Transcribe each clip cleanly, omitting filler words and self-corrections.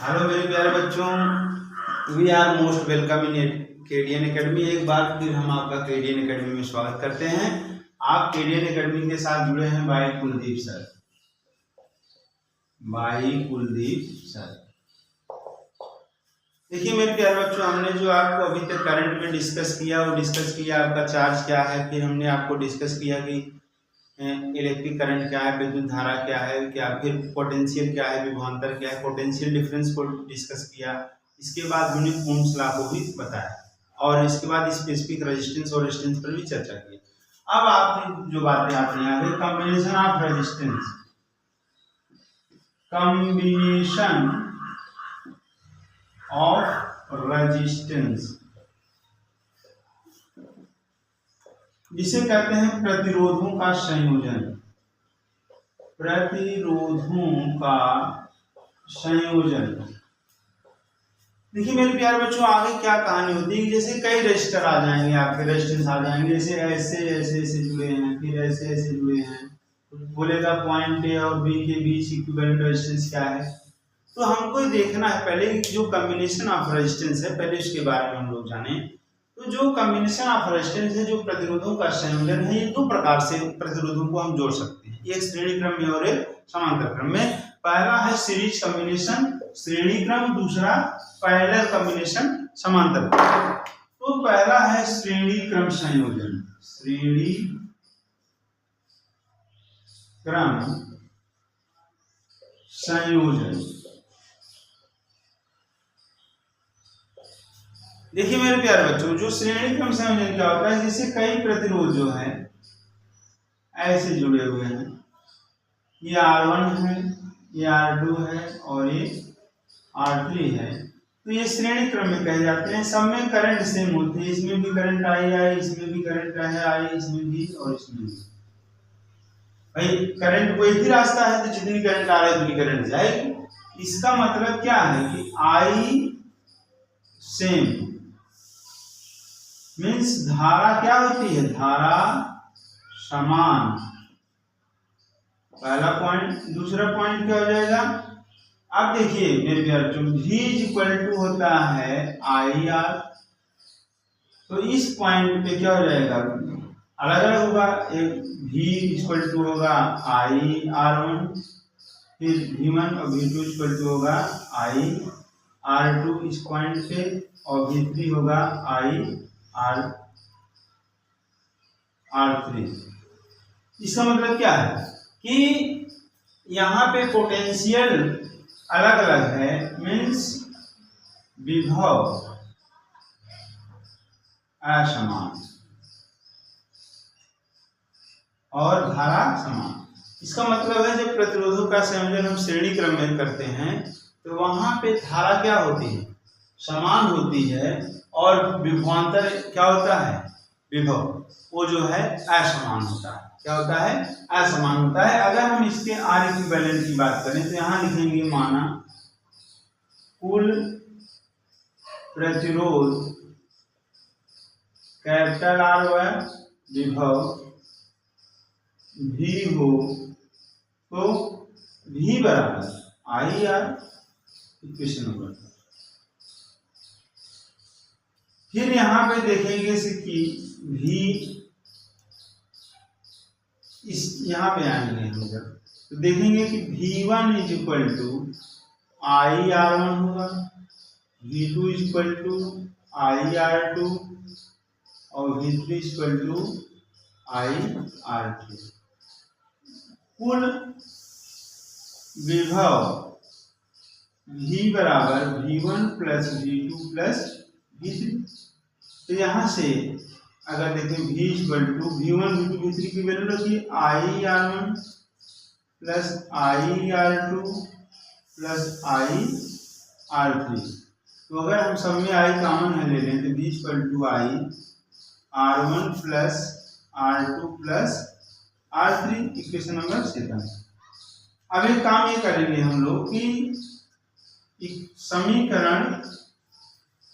Hello मेरे प्यारे बच्चों, we are most welcome in KDN academy. एक बार फिर हम आपका केडीएन एकेडमी में स्वागत करते हैं। आप केडीएन एकेडमी के साथ जुड़े हैं बाई कुलदीप सर। देखिए मेरे प्यारे बच्चों, हमने जो आपको अभी तक करंट में डिस्कस किया वो डिस्कस किया आपका चार्ज क्या है, फिर हमने आपको डिस्कस किया कि इलेक्ट्रिक करंट क्या है, विद्युत धारा क्या है, क्या फिर पोटेंशियल क्या है, विभवांतर क्या है, पोटेंशियल डिफरेंस को डिस्कस किया। इसके बाद हमने ओम्स लॉ को भी बताया और इसके बाद स्पेसिफिक रेजिस्टेंस और रेजिस्टेंस पर भी चर्चा की। अब आप जो बातें आती हैं आगे, combination of resistance, combination of resistance जिसे कहते हैं प्रतिरोधों का संयोजन। प्रतिरोधों का संयोजन। देखिए मेरे प्यारे बच्चों, आगे क्या कहानी होती है, जैसे कई रेजिस्टर आ जाएंगे, आपके रेजिस्टेंस आ जाएंगे, जैसे ऐसे ऐसे ऐसे जुड़े हैं, फिर ऐसे ऐसे जुड़े हैं। बोलेगा पॉइंट ए और बी के बीच इक्विवेलेंट रेजिस्टेंस क्या है। तो हमको देखना है पहले जो कॉम्बिनेशन ऑफ रेजिस्टेंस है, पहले उसके बारे में हम लोग जाने। तो जो कॉम्बिनेशन ऑफ रेजिस्टेंस है, जो प्रतिरोधों का संयोजन है, ये दो प्रकार से प्रतिरोधों को हम जोड़ सकते हैं, एक श्रेणी क्रम में और एक समांतर क्रम में। पहला है सीरीज कॉम्बिनेशन श्रेणी क्रम, दूसरा पैरेलल कॉम्बिनेशन समांतर क्रम। तो पहला है श्रेणी क्रम संयोजन। श्रेणी क्रम संयोजन। देखिए मेरे प्यारे बच्चों, जो श्रेणी क्रम संयोजन क्या होता है, जैसे कई प्रतिरोध जो है ऐसे जुड़े हुए हैं, ये R1 है, ये R2 है और ये R3 है, तो ये श्रेणी क्रम में कहे जाते हैं। सब में करंट सेम होते हैं, इसमें भी करंट आई, इसमें भी करंट आई, इसमें भी और इसमें भी। भाई करंट कोई ही रास्ता है, तो जितनी करंट आ रही है उतनी करंट जाएगी। इसका मतलब क्या है कि आई सेम मीन्स धारा क्या होती है, धारा समान। पहला पॉइंट। दूसरा पॉइंट क्या हो जाएगा, अब देखिए मेरे प्यारे बच्चों, V इक्वल टू होता है आई आर। तो इस पॉइंट पे क्या हो जाएगा, अलग अलग होगा। एक V इक्वल टू होगा आई R1, फिर V1 और V2 इक्वल टू होगा आई R2 इस पॉइंट पे, और V3 होगा आई R3। इसका मतलब क्या है कि यहाँ पे पोटेंशियल अलग अलग है, मीन्स विभव असमान और धारा समान। इसका मतलब है जब प्रतिरोधों का संयोजन हम श्रेणी क्रम में करते हैं तो वहां पे धारा क्या होती है, समान होती है, और विभवांतर क्या होता है, विभव वो जो है असमान होता है। क्या होता है, असमान होता है। अगर हम इसके आर इक्विवेलेंट की बात करें तो यहां लिखेंगे, माना कुल प्रतिरोध कैपिटल आर हो, विभव भी हो, तो V बराबर आई आर, इक्वेशन नंबर। फिर यहां पे देखेंगे कि V इस यहाँ पे आएंगे हम जब, तो देखेंगे कि V1 is equal to I R1 होगा, V2 is equal to I R2 और V3 is equal to I R3। कुल विभव V बराबर V1 plus V2 plus V3। तो यहाँ से अगर देखें V equal to V1 V2 V3 की वैल्यू रखिए, आई R1 प्लस आई R2 प्लस आई R3। तो अगर हम सब में आई कॉमन है ले लें तो V equal to I R1 plus R2 plus R3, equation number 7। अब एक काम ये करेंगे हम लोग कि समीकरण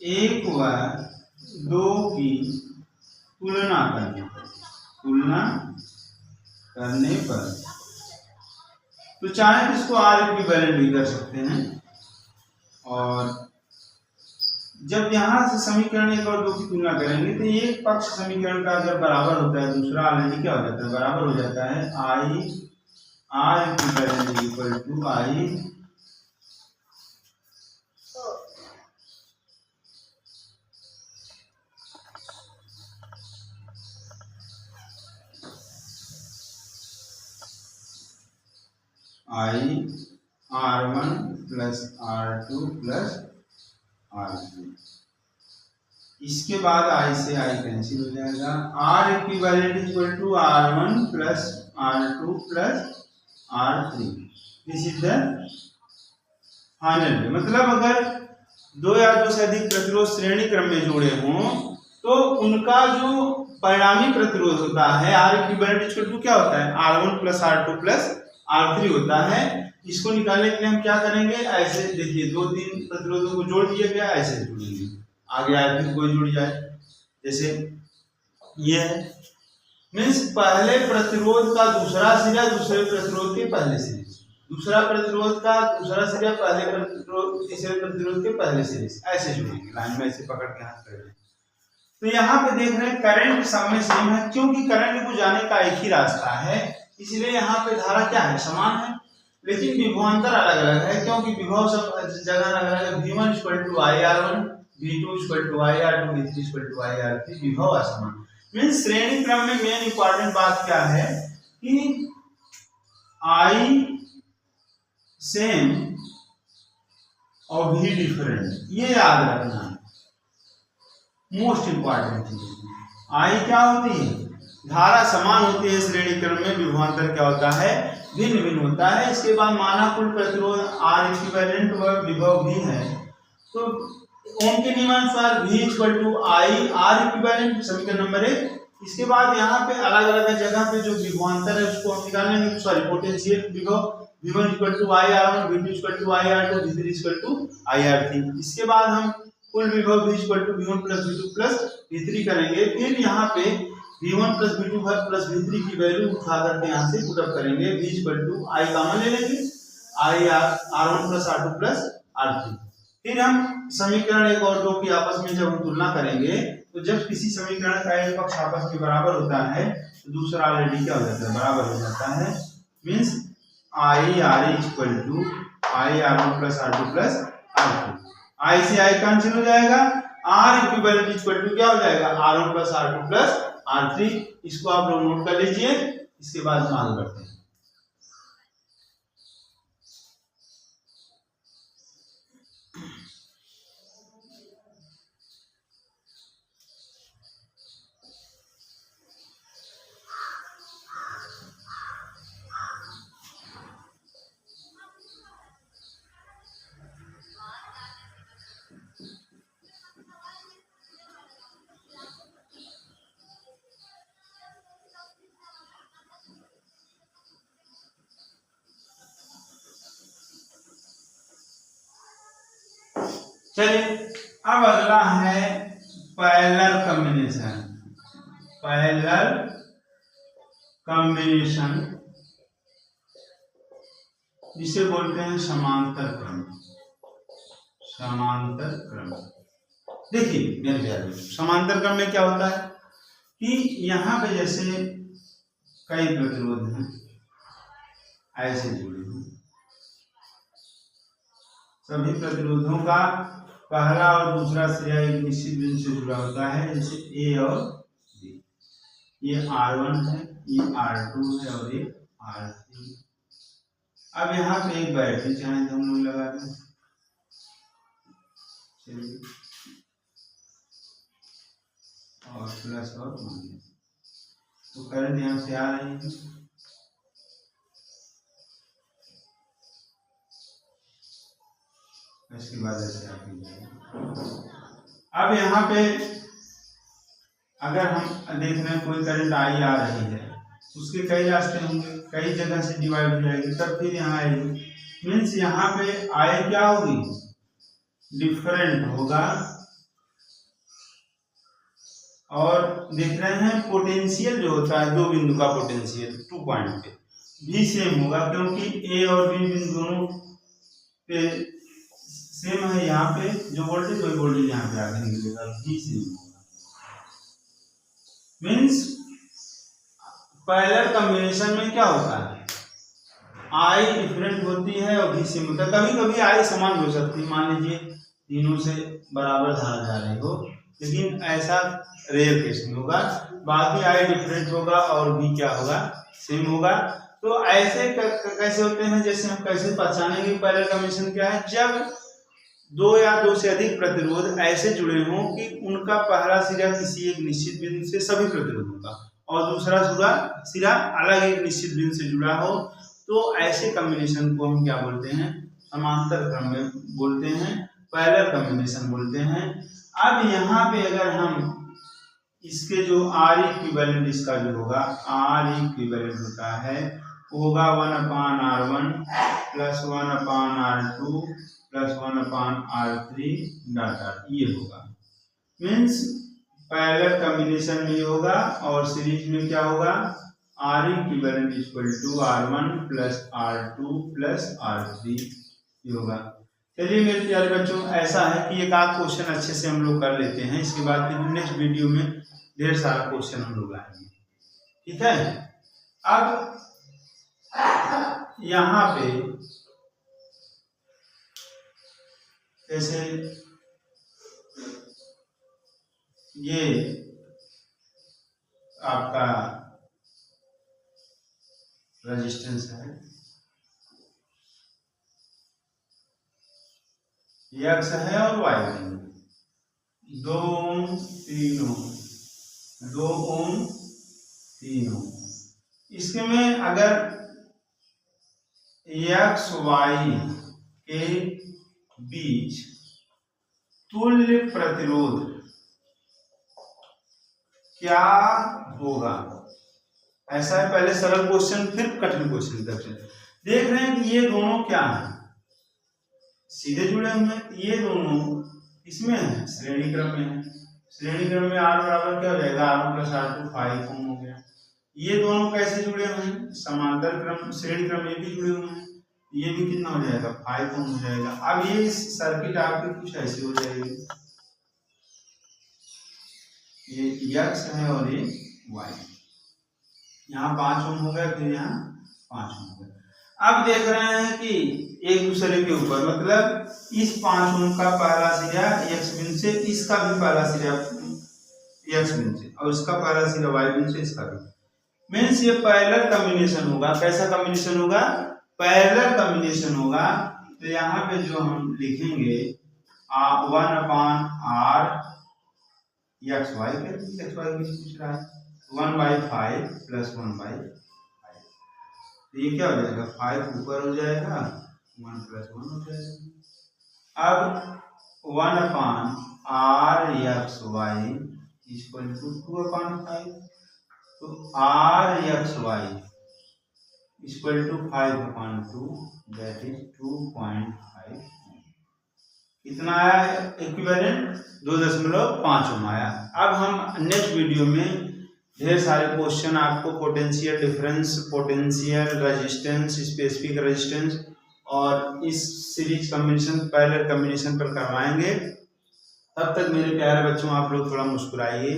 1 व 2 की तुलना करने पर तो चाहे इसको आर इक्विवेलेंट भी कर सकते हैं और जब यहाँ से समीकरण 1 और 2 की तुलना करेंगे तो एक पक्ष समीकरण का अगर बराबर होता है दूसरा ऑलरेडी क्या हो जाता है, बराबर हो जाता है। I R equivalent to I I R1 plus R2 plus R3। इसके बाद आई से आई कैंसिल हो जाएगा। R equivalent equal to R1 plus R2 plus R3। This is the final. मतलब अगर दो या दो से अधिक प्रतिरोध श्रेणी क्रम में जोड़े हों तो उनका जो परिणामी प्रतिरोध होता है R इक्विवेलेंट इक्वल टू क्या होता है, R1 plus R2 plus R3 होता है। इसको निकालने के लिए हम क्या करेंगे, ऐसे देखिए दो तीन प्रतिरोधों को जोड़ दिया गया, ऐसे जोड़ेंगे, आगे आगे कोई जुड़ जाए, जैसे ये है। मीन्स पहले प्रतिरोध का दूसरा सिरा दूसरे प्रतिरोध के पहले सिरे, दूसरा प्रतिरोध का दूसरा सिरा पहले प्रतिरोध तीसरे प्रतिरोध के पहले सिरे, ऐसे जुड़ेंगे लाइन में, ऐसे पकड़ के हाथ करेंगे। तो यहाँ पे देख रहे हैं करंट सब में सेम है, क्योंकि करंट को जाने का एक ही रास्ता है, इसलिए यहाँ पे धारा क्या है, समान है। लेकिन विभवांतर अलग अलग है, क्योंकि विभव सब जगह अलग अलग है। V1 equal to IR1, V2 equal to IR2, V3 equal to IR3, विभव असमान। मीन्स श्रेणी क्रम में मेन इंपॉर्टेंट बात क्या है कि I सेम और V डिफरेंट, ये याद रखना है, मोस्ट इंपॉर्टेंट चीज। I क्या होती है, धारा समान होती है श्रेणी क्रम में, विभवांतर क्या होता है, भिन्न भिन्न होता है। इसके बाद माना कुल प्रतिरोध R इक्विवेलेंट व विभव भी है, तो ओम के नियमानुसार V equal to I R equivalent, समीकरण नंबर 1। इसके बाद यहाँ पे अलग अलग जगह पे जो विभवांतर है उसको हम निकालेंगे, सॉरी पोटेंशियल विभव, V1 equal to IR1, V2 equal to IR2, V3 equal to IR3। इसके बाद हम कुल विभव V equal to V1 plus V2 plus V3 करेंगे। फिर यहाँ पे V1 plus V2 plus V3 की वैल्यू उठा करके यहाँ से पुट अप करेंगे। V equal to I common ले लेंगे, I R1 plus R2 plus R3। फिर हम समीकरण 1 और 2 की आपस में जब हम तुलना करेंगे तो जब किसी समीकरण का एक पक्ष आपस में बराबर होता है तो दूसरा ऑलरेडी क्या हो जाता है, बराबर हो जाता है। Means I R equal to I R1 plus R2 plus R3। I से I कैंसिल हो जाएगा, R इक्विवेलेंट इक्वल टू क्या हो जाएगा, R1 plus R2 plus R3। इसको आप लोग नोट कर लीजिए, इसके बाद हम आगे बढ़ते हैं। चलिए अब अगला है पैरेलल कॉम्बिनेशन। पैरेलल कॉम्बिनेशन जिसे बोलते हैं समांतर क्रम। समांतर क्रम, देखिए मेरे प्यारे, समांतर क्रम में क्या होता है कि यहाँ पे जैसे कई प्रतिरोध हैं ऐसे जुड़े हैं, सभी प्रतिरोधों का पहला और दूसरा सिरा एक निश्चित बिंदु से जुड़ा होता है, जैसे A और B। ये R1 है, ये R2 है और ये R3। अब यहाँ पे एक बैटरी चाहे तो हम लोग लगा दें, चलिए, और प्लस और माइनस, तो करंट यहाँ से आ रही है, इसके बाद ऐसे आगे जाएगा। अब यहाँ पे अगर हम देख रहे हैं कोई करंट आई आ रही है, उसके कई रास्ते होंगे, कई जगह से डिवाइड हो जाएगी, तब फिर यहाँ आएगी। मीन्स यहाँ पे आई क्या होगी, डिफरेंट होगा। और देख रहे हैं पोटेंशियल जो होता है, दो बिंदु का पोटेंशियल 2 पॉइंट पे भी सेम होगा, क्योंकि ए और बी बिंदु दोनों पे सेम है यहाँ पे जो वोल्टेज वही वोल्टेज यहाँ पे आगे निकलेगा, भी सेम होगा। मीन्स पैरेलल कॉम्बिनेशन में क्या होता है, आई डिफरेंट होती है और भी सेम होता है। कभी कभी आई समान हो सकती है, मान लीजिए तीनों से बराबर धारा जा रही हो, लेकिन ऐसा रेयर केस में होगा। बाकी आई डिफरेंट होगा और भी क्या होगा, सेम होगा। तो ऐसे कैसे होते हैं, जैसे हम कैसे पहचानेंगे पैरेलल कॉम्बिनेशन क्या है, जब दो या दो से अधिक प्रतिरोध ऐसे जुड़े हों कि उनका पहला सिरा किसी एक निश्चित बिंदु से सभी प्रतिरोधों का और दूसरा सिरा अलग एक निश्चित बिंदु से जुड़ा हो, तो ऐसे कॉम्बिनेशन को हम क्या बोलते हैं, समांतर क्रम में बोलते हैं, पैरेलल कॉम्बिनेशन बोलते हैं। अब यहाँ पे अगर हम इसके जो R इक्विवेलेंट इसका जो होगा, R इक्विवेलेंट होता है वो होगा 1/R1 plus 1/R2 plus 1/R3 dot ये होगा। मीन्स पैरेलल कॉम्बिनेशन में होगा और सीरीज में क्या होगा, R equivalent equal to R1 plus R2 plus R3 ये होगा। चलिए मेरे प्यारे बच्चों, ऐसा है कि एक आध क्वेश्चन अच्छे से हम लोग कर लेते हैं, इसके बाद फिर नेक्स्ट वीडियो में ढेर सारा क्वेश्चन हम लोग लाएंगे, ठीक है। अब यहाँ पे जैसे ये आपका रेजिस्टेंस है, एक्स है और वाई है, 2 ओम 3 ओम, 2 ओम 3 ओम। इसके में अगर एक्स वाई के बीच तुल्य प्रतिरोध क्या होगा, ऐसा है। पहले सरल क्वेश्चन फिर कठिन क्वेश्चन करते हैं। देख रहे हैं कि ये दोनों क्या है, सीधे जुड़े हुए हैं। ये दोनों इसमें है, श्रेणी क्रम में है। श्रेणी क्रम में R बराबर क्या हो जाएगा, R1 प्लस R2 5 ओम हो गया। ये दोनों कैसे जुड़े हुए हैं, समांतर क्रम श्रेणी क्रम में भी जुड़े हुए हैं। ये भी कितना हो जाएगा, 5 ओम हो जाएगा। अब ये सर्किट आपकी कुछ ऐसी हो जाएगी, ये एक्स है और ये वाई, यहाँ 5 ओम हो गया, फिर यहाँ 5 ओम हो गया। अब देख रहे हैं कि एक दूसरे के ऊपर, मतलब इस 5 ओम का पहला सिरा एक्स बिंदु से, इसका भी पहला सिरा एक्स बिंदु से और इसका पहला सिरा वाई बिंदु से, इसका भी। मीन्स ये पैरेलल कॉम्बिनेशन होगा। कैसा कॉम्बिनेशन होगा, पैरेलल कॉम्बिनेशन होगा। तो यहाँ पे जो हम लिखेंगे 1/R एक्स वाई के, एक्स वाई पूछ रहा है, 1/5 प्लस 1/5। तो ये क्या हो जाएगा, 5 ऊपर हो जाएगा, 1 प्लस 1 हो जाएगा। अब 1/R x Y equal to 2/5। तो R X Y equal to 5/2 that is 2.5। कितना आया इक्विवेलेंट, 2.5 ओम आया। अब हम नेक्स्ट वीडियो में ढेर सारे क्वेश्चन आपको potential difference, potential resistance, specific resistance और इस सीरीज कॉम्बिनेशन, पैरेलल कॉम्बिनेशन पर करवाएंगे। तब तक मेरे प्यारे बच्चों आप लोग थोड़ा मुस्कुराइए,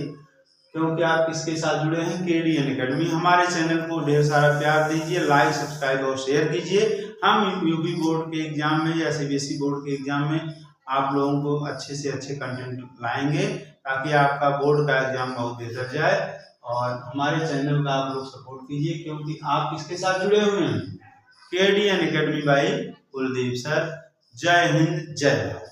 क्योंकि आप किसके साथ जुड़े हैं, KDN एकेडमी। हमारे चैनल को ढेर सारा प्यार दीजिए, लाइक सब्सक्राइब और शेयर कीजिए। हम यूपी बोर्ड के एग्जाम में या CBSE बोर्ड के एग्जाम में आप लोगों को अच्छे से अच्छे कंटेंट लाएंगे, ताकि आपका बोर्ड का एग्जाम बहुत बेहतर जाए। और हमारे चैनल का आप लोग सपोर्ट कीजिए, क्योंकि आप किसके साथ जुड़े हुए हैं, KDN academy by Kuldeep sir. जय हिंद, जय भारत।